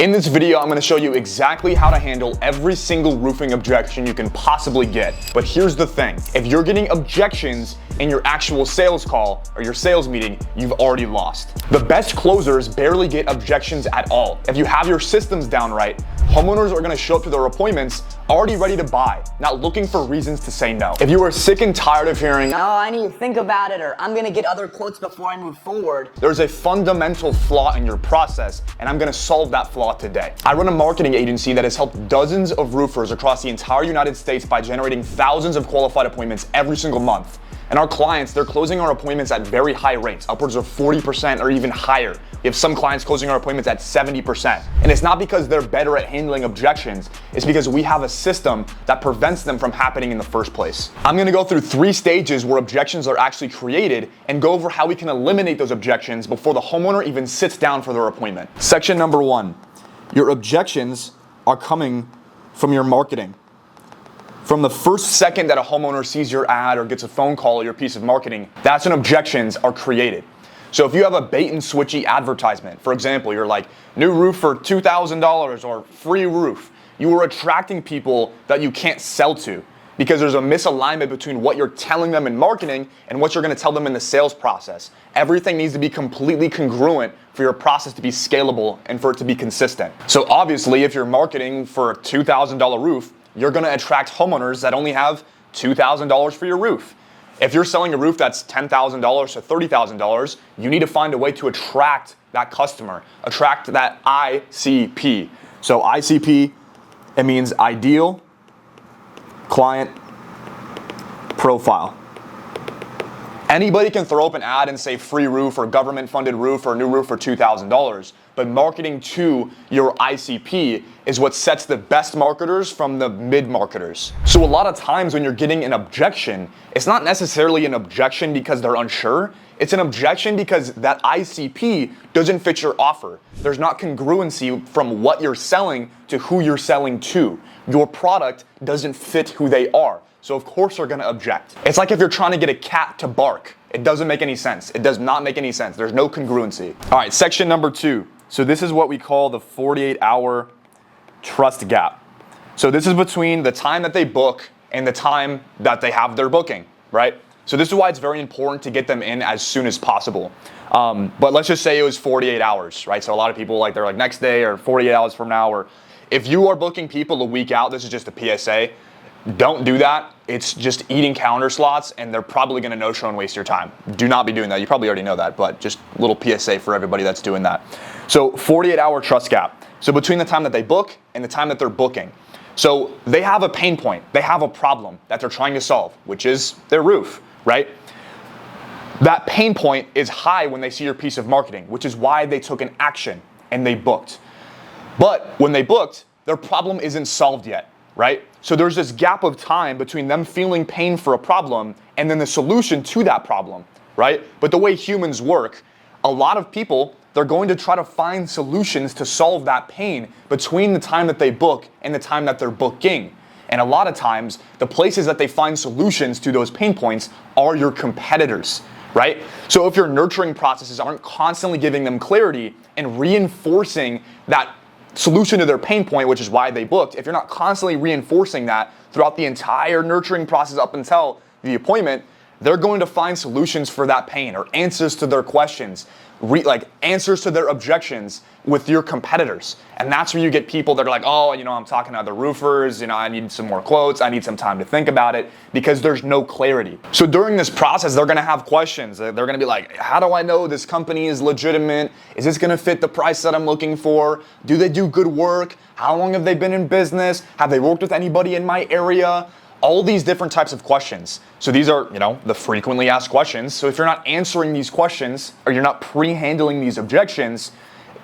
In this video, I'm gonna show you exactly how to handle every single roofing objection you can possibly get. But here's the thing, if you're getting objections in your actual sales call or your sales meeting, you've already lost. The best closers barely get objections at all. If you have your systems down right, homeowners are gonna show up to their appointments already ready to buy, not looking for reasons to say no. If you are sick and tired of hearing, "Oh, I need to think about it," or "I'm gonna get other quotes before I move forward," there's a fundamental flaw in your process, and I'm gonna solve that flaw today. I run a marketing agency that has helped dozens of roofers across the entire United States by generating thousands of qualified appointments every single month. And our clients, they're closing our appointments at very high rates, upwards of 40% or even higher. We have some clients closing our appointments at 70%. And it's not because they're better at handling objections, it's because we have a system that prevents them from happening in the first place. I'm gonna go through 3 stages where objections are actually created and go over how we can eliminate those objections before the homeowner even sits down for their appointment. Section number 1, your objections are coming from your marketing. From the first second that a homeowner sees your ad or gets a phone call or your piece of marketing, that's when objections are created. So if you have a bait and switchy advertisement, for example, you're like, new roof for $2,000 or free roof, you are attracting people that you can't sell to because there's a misalignment between what you're telling them in marketing and what you're gonna tell them in the sales process. Everything needs to be completely congruent for your process to be scalable and for it to be consistent. So obviously, if you're marketing for a $2,000 roof, you're gonna attract homeowners that only have $2,000 for your roof. If you're selling a roof that's $10,000 to $30,000, you need to find a way to attract that customer, attract that ICP. So ICP, it means ideal client profile. Anybody can throw up an ad and say free roof or government funded roof or new roof for $2,000, but marketing to your ICP is what sets the best marketers from the mid marketers. So a lot of times when you're getting an objection, it's not necessarily an objection because they're unsure. It's an objection because that ICP doesn't fit your offer. There's not congruency from what you're selling to who you're selling to. Your product doesn't fit who they are. So of course they're gonna object. It's like if you're trying to get a cat to bark. It doesn't make any sense. It does not make any sense. There's no congruency. All right, section number 2. So this is what we call the 48-hour trust gap. So this is between the time that they book and the time that they have their booking, right? So this is why it's very important to get them in as soon as possible. But let's just say it was 48 hours, right? So a lot of people they're like next day or 48 hours from now, or if you are booking people a week out, this is just a PSA. Don't do that. It's just eating calendar slots and they're probably gonna no-show and waste your time. Do not be doing that. You probably already know that, but just a little PSA for everybody that's doing that. So 48-hour trust gap. So between the time that they book and the time that they're booking. So they have a pain point. They have a problem that they're trying to solve, which is their roof, right? That pain point is high when they see your piece of marketing, which is why they took an action and they booked. But when they booked, their problem isn't solved yet, right? So there's this gap of time between them feeling pain for a problem and then the solution to that problem, right? But the way humans work, a lot of people, they're going to try to find solutions to solve that pain between the time that they book and the time that they're booking. And a lot of times, the places that they find solutions to those pain points are your competitors, right? So if your nurturing processes aren't constantly giving them clarity and reinforcing that solution to their pain point, which is why they booked, if you're not constantly reinforcing that throughout the entire nurturing process up until the appointment, they're going to find solutions for that pain or answers to their questions, answers to their objections with your competitors. And that's where you get people that are like, oh, I'm talking to other roofers, I need some more quotes, I need some time to think about it, because there's no clarity. So during this process, they're gonna have questions. They're gonna be like, how do I know this company is legitimate? Is this gonna fit the price that I'm looking for? Do they do good work? How long have they been in business? Have they worked with anybody in my area? All these different types of questions. So these are, the frequently asked questions. So if you're not answering these questions or you're not pre-handling these objections,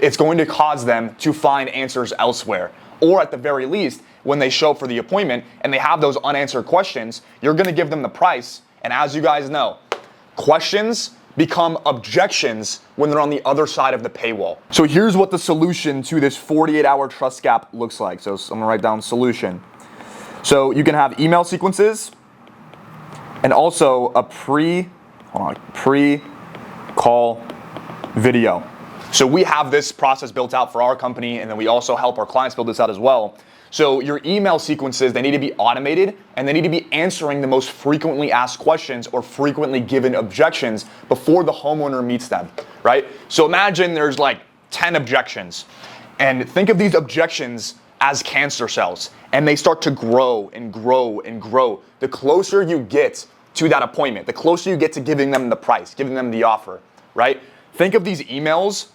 it's going to cause them to find answers elsewhere. Or at the very least, when they show up for the appointment and they have those unanswered questions, you're gonna give them the price. And as you guys know, questions become objections when they're on the other side of the paywall. So here's what the solution to this 48-hour trust gap looks like. So I'm gonna write down solution. So you can have email sequences and also a pre-call video. So we have this process built out for our company, and then we also help our clients build this out as well. So your email sequences, they need to be automated, and they need to be answering the most frequently asked questions or frequently given objections before the homeowner meets them, right? So imagine there's like 10 objections, and think of these objections as cancer cells, and they start to grow and grow and grow. The closer you get to that appointment, the closer you get to giving them the price, giving them the offer, right? Think of these emails,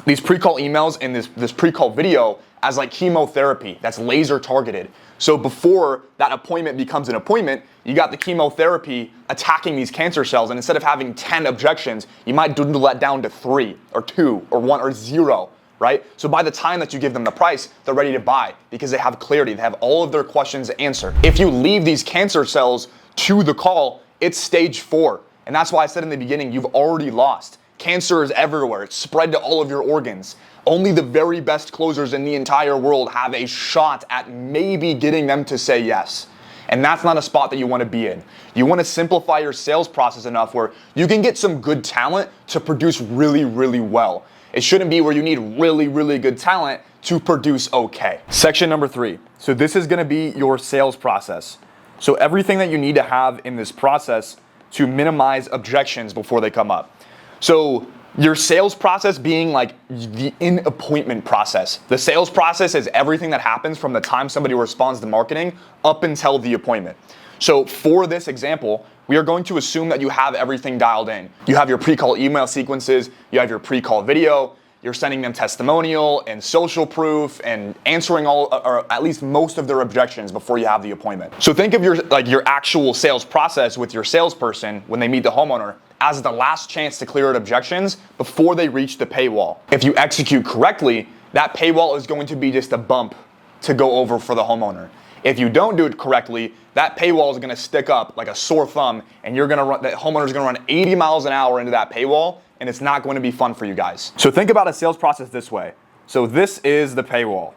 these pre-call emails and this pre-call video as like chemotherapy that's laser targeted. So before that appointment becomes an appointment, you got the chemotherapy attacking these cancer cells, and instead of having 10 objections, you might dwindle that down to 3 or 2 or 1 or 0, right? So by the time that you give them the price, they're ready to buy because they have clarity, they have all of their questions answered. If you leave these cancer cells to the call, it's stage 4. And that's why I said in the beginning, you've already lost. Cancer is everywhere. It's spread to all of your organs. Only the very best closers in the entire world have a shot at maybe getting them to say yes. And that's not a spot that you want to be in. You want to simplify your sales process enough where you can get some good talent to produce really, really well. It shouldn't be where you need really, really good talent to produce okay. Section number 3. So this is going to be your sales process. So everything that you need to have in this process to minimize objections before they come up. So your sales process being like the in-appointment process. The sales process is everything that happens from the time somebody responds to marketing up until the appointment. So for this example, we are going to assume that you have everything dialed in. You have your pre-call email sequences, you have your pre-call video, you're sending them testimonial and social proof and answering all or at least most of their objections before you have the appointment. So think of your actual sales process with your salesperson when they meet the homeowner as the last chance to clear out objections before they reach the paywall. If you execute correctly, that paywall is going to be just a bump to go over for the homeowner. If you don't do it correctly, that paywall is going to stick up like a sore thumb, and the homeowner is going to run 80 miles an hour into that paywall, and it's not going to be fun for you guys. So think about a sales process this way. So this is the paywall.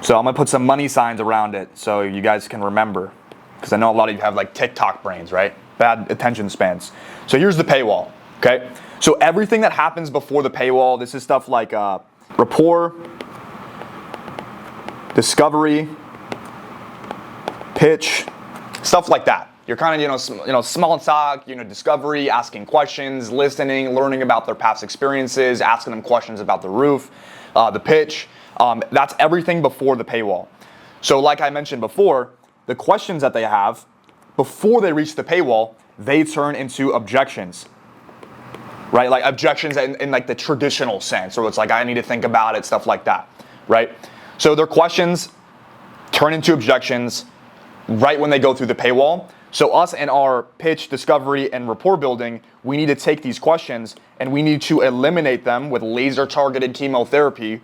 So I'm going to put some money signs around it so you guys can remember, because I know a lot of you have like TikTok brains, right? Bad attention spans. So here's the paywall, okay? So everything that happens before the paywall, this is stuff like rapport, discovery, pitch, stuff like that. You're kind of, small talk, discovery, asking questions, listening, learning about their past experiences, asking them questions about the roof, the pitch. That's everything before the paywall. So like I mentioned before, the questions that they have before they reach the paywall, they turn into objections, right? Like objections in like the traditional sense, or it's like, I need to think about it, stuff like that, right? So their questions turn into objections right when they go through the paywall. So us and our pitch, discovery, and rapport building, we need to take these questions and we need to eliminate them with laser targeted chemotherapy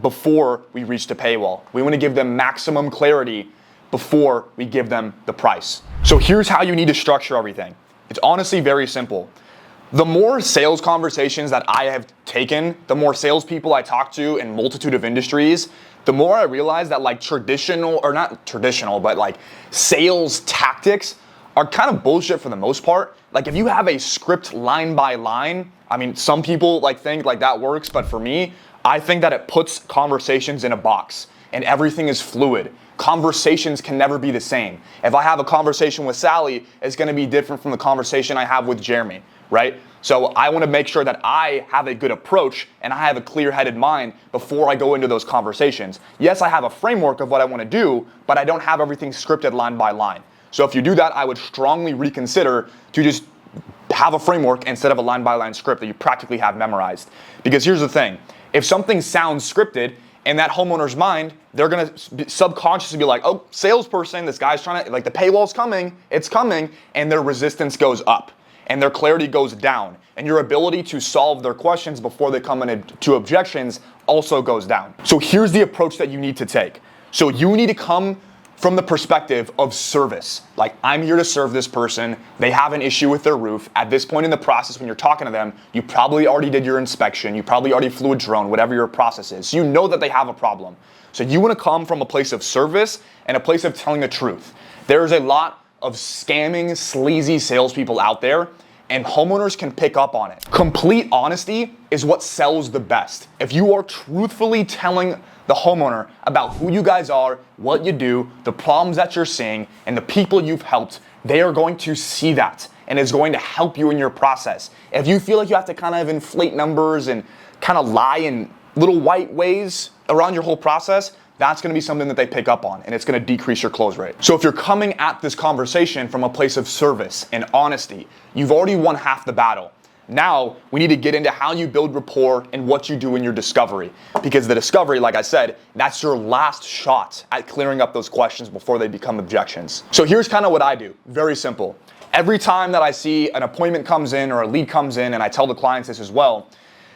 before we reach the paywall. We want to give them maximum clarity before we give them the price. So here's how you need to structure everything. It's honestly very simple. The more sales conversations that I have taken, the more salespeople I talk to in multitude of industries, the more I realize that like sales tactics are kind of bullshit for the most part. Like if you have a script line by line, I mean, some people think like that works, but for me, I think that it puts conversations in a box and everything is fluid. Conversations can never be the same. If I have a conversation with Sally, it's gonna be different from the conversation I have with Jeremy, right? So I wanna make sure that I have a good approach and I have a clear-headed mind before I go into those conversations. Yes, I have a framework of what I wanna do, but I don't have everything scripted line by line. So if you do that, I would strongly reconsider to just have a framework instead of a line-by-line script that you practically have memorized. Because here's the thing, if something sounds scripted, in that homeowner's mind, they're gonna subconsciously be like, oh, salesperson, this guy's trying to, the paywall's coming, it's coming, and their resistance goes up, and their clarity goes down, and your ability to solve their questions before they come into objections also goes down. So here's the approach that you need to take. So you need to come from the perspective of service. Like, I'm here to serve this person. They have an issue with their roof. At this point in the process, when you're talking to them, you probably already did your inspection. You probably already flew a drone, whatever your process is. So you know that they have a problem. So you want to come from a place of service and a place of telling the truth. There's a lot of scamming, sleazy salespeople out there, and homeowners can pick up on it. Complete honesty is what sells the best. If you are truthfully telling the homeowner about who you guys are, what you do, the problems that you're seeing, and the people you've helped, they are going to see that, and it's going to help you in your process. If you feel like you have to kind of inflate numbers and kind of lie in little white ways around your whole process, that's going to be something that they pick up on, and it's going to decrease your close rate. So if you're coming at this conversation from a place of service and honesty, you've already won half the battle. Now we need to get into how you build rapport and what you do in your discovery, because the discovery, like I said, that's your last shot at clearing up those questions before they become objections. So here's kind of what I do. Very simple. Every time that I see an appointment comes in or a lead comes in, and I tell the clients this as well,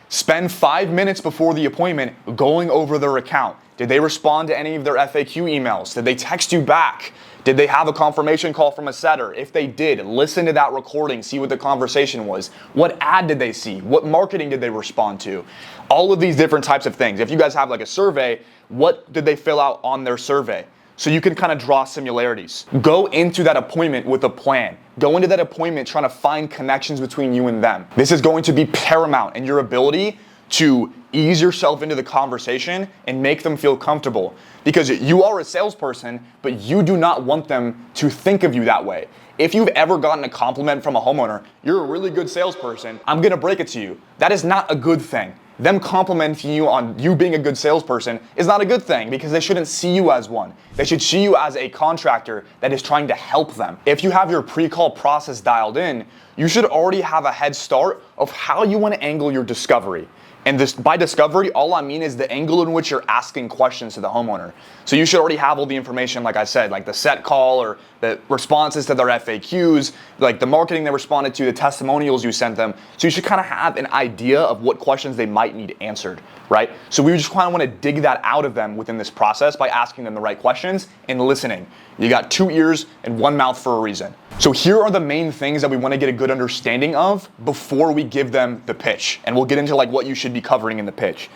spend 5 minutes before the appointment going over their account. Did they respond to any of their FAQ emails? Did they text you back? Did they have a confirmation call from a setter? If they did, listen to that recording, see what the conversation was. What ad did they see? What marketing did they respond to? All of these different types of things. If you guys have like a survey, what did they fill out on their survey? So you can kind of draw similarities. Go into that appointment with a plan. Go into that appointment trying to find connections between you and them. This is going to be paramount in your ability to ease yourself into the conversation and make them feel comfortable. Because you are a salesperson, but you do not want them to think of you that way. If you've ever gotten a compliment from a homeowner, you're a really good salesperson, I'm gonna break it to you. That is not a good thing. Them complimenting you on you being a good salesperson is not a good thing, because they shouldn't see you as one. They should see you as a contractor that is trying to help them. If you have your pre-call process dialed in, you should already have a head start of how you want to angle your discovery. And this, by discovery, all I mean is the angle in which you're asking questions to the homeowner. So you should already have all the information, like I said, like the set call or the responses to their FAQs, like the marketing they responded to, the testimonials you sent them. So you should kind of have an idea of what questions they might need answered, right? So we just kind of want to dig that out of them within this process by asking them the right questions and listening. You got 2 ears and 1 mouth for a reason. So here are the main things that we want to get a good understanding of before we give them the pitch. And we'll get into like what you should be covering in the pitch.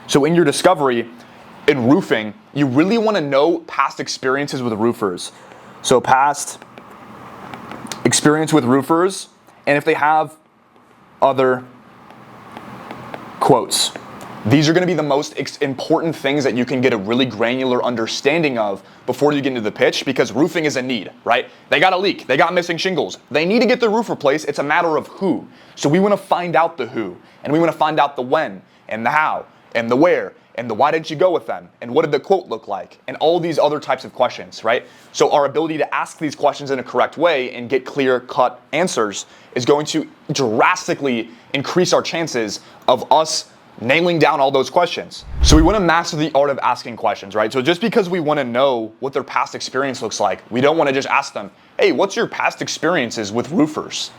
So in your discovery, in roofing, you really want to know past experiences with roofers. So past experience with roofers, and if they have other quotes. These are going to be the most important things that you can get a really granular understanding of before you get into the pitch, because roofing is a need, right? They got a leak, they got missing shingles, they need to get the roof replaced. It's a matter of who. So we want to find out the who, and we want to find out the when, and the how, and the where, and the why didn't you go with them, and what did the quote look like, and all these other types of questions, right? So our ability to ask these questions in a correct way and get clear-cut answers is going to drastically increase our chances of us nailing down all those questions. So we want to master the art of asking questions, right? So just because we want to know what their past experience looks like, we don't want to just ask them, hey, what's your past experiences with roofers?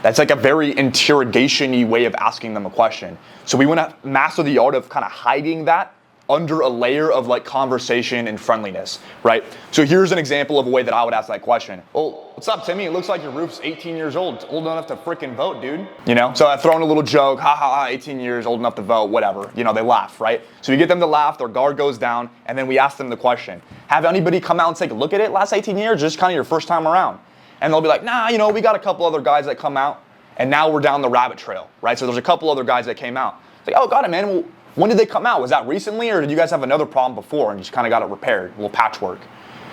That's like a very interrogation-y way of asking them a question. So we want to master the art of kind of hiding that under a layer of like conversation and friendliness, right? So here's an example of a way that I would ask that question. Oh, what's up, Timmy? It looks like your roof's 18 years old. It's old enough to freaking vote, dude. You know, so I throw in a little joke, ha ha ha, 18 years, old enough to vote, whatever. You know, they laugh, right? So you get them to laugh, their guard goes down, and then we ask them the question. Have anybody come out and take a look at it last 18 years, just kind of your first time around? And they'll be like, nah, you know, we got a couple other guys that come out, and now we're down the rabbit trail, right? So there's a couple other guys that came out. It's like, oh, got it, man. Well, when did they come out? Was that recently, or did you guys have another problem before and just kind of got it repaired, a little patchwork?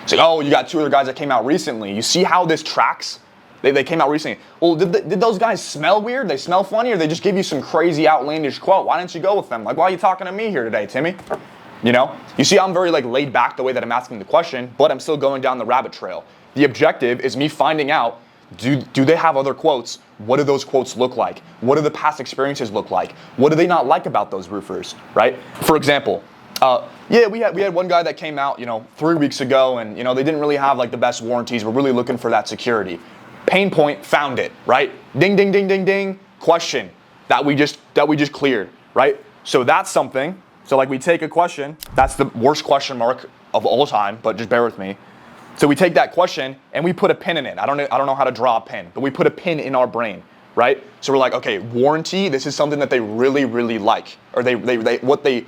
It's like, oh, you got 2 other guys that came out recently. You see how this tracks? They came out recently. Well, did those guys smell weird? They smell funny, or they just give you some crazy outlandish quote? Why didn't you go with them? Like, why are you talking to me here today, Timmy? You know? You see, I'm very like laid back the way that I'm asking the question, but I'm still going down the rabbit trail. The objective is me finding out, do they have other quotes? What do those quotes look like? What do the past experiences look like? What do they not like about those roofers, right? For example, yeah, we had one guy that came out, 3 weeks ago, and they didn't really have like the best warranties. We're really looking for that security. Pain point, found it, right? Ding, ding, ding, ding, ding. Question that we just cleared, right? So that's something. So like we take a question. That's the worst question mark of all time, but just bear with me. So we take that question and we put a pin in it. I don't know how to draw a pin, but we put a pin in our brain, right? So we're like, okay, warranty. This is something that they really, really like, or what they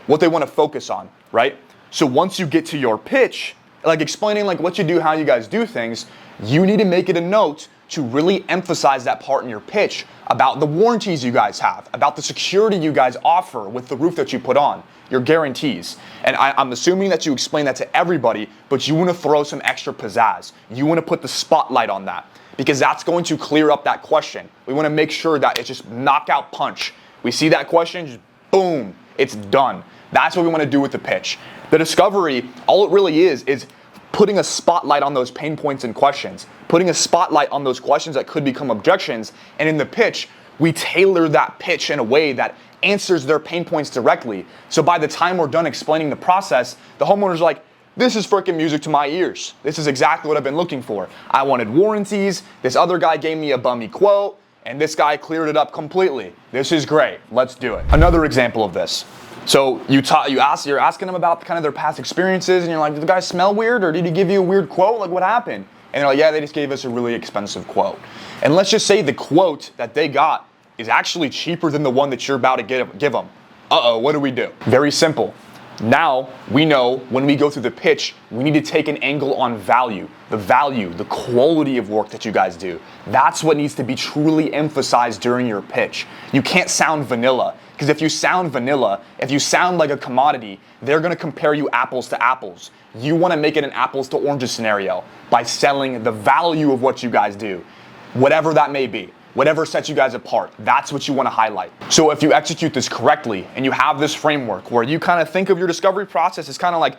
want to focus on, right? So once you get to your pitch, like explaining like what you do, how you guys do things, you need to make it a note to really emphasize that part in your pitch about the warranties you guys have, about the security you guys offer with the roof that you put on, your guarantees. And I'm assuming that you explain that to everybody, but you want to throw some extra pizzazz. You want to put the spotlight on that because that's going to clear up that question. We want to make sure that it's just knockout punch. We see that question, just boom, it's done. That's what we want to do with the pitch. The discovery, all it really is putting a spotlight on those pain points and questions, putting a spotlight on those questions that could become objections. And in the pitch, we tailor that pitch in a way that answers their pain points directly. So by the time we're done explaining the process, the homeowner's like, this is freaking music to my ears. This is exactly what I've been looking for. I wanted warranties. This other guy gave me a bummy quote, and this guy cleared it up completely. This is great. Let's do it. Another example of this. So you're asking them about kind of their past experiences, and you're like, did the guy smell weird, or did he give you a weird quote? Like, what happened? And they're like, yeah, they just gave us a really expensive quote. And let's just say the quote that they got is actually cheaper than the one that you're about to give them. Uh-oh, what do we do? Very simple. Now we know when we go through the pitch, we need to take an angle on value, the quality of work that you guys do. That's what needs to be truly emphasized during your pitch. You can't sound vanilla, because if you sound vanilla, if you sound like a commodity, they're going to compare you apples to apples. You want to make it an apples to oranges scenario by selling the value of what you guys do, whatever that may be. Whatever sets you guys apart, that's what you want to highlight. So if you execute this correctly and you have this framework where you kind of think of your discovery process as kind of like,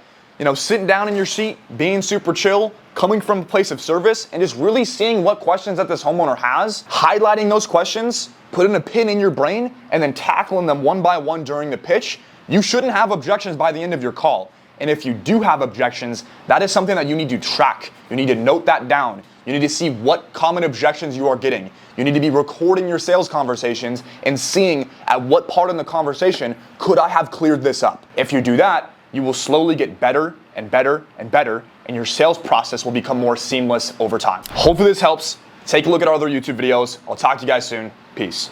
sitting down in your seat, being super chill, coming from a place of service, and just really seeing what questions that this homeowner has, highlighting those questions, putting a pin in your brain, and then tackling them one by one during the pitch, you shouldn't have objections by the end of your call. And if you do have objections, that is something that you need to track. You need to note that down. You need to see what common objections you are getting. You need to be recording your sales conversations and seeing at what part in the conversation could I have cleared this up. If you do that, you will slowly get better and better and better, and your sales process will become more seamless over time. Hopefully this helps. Take a look at our other YouTube videos. I'll talk to you guys soon. Peace.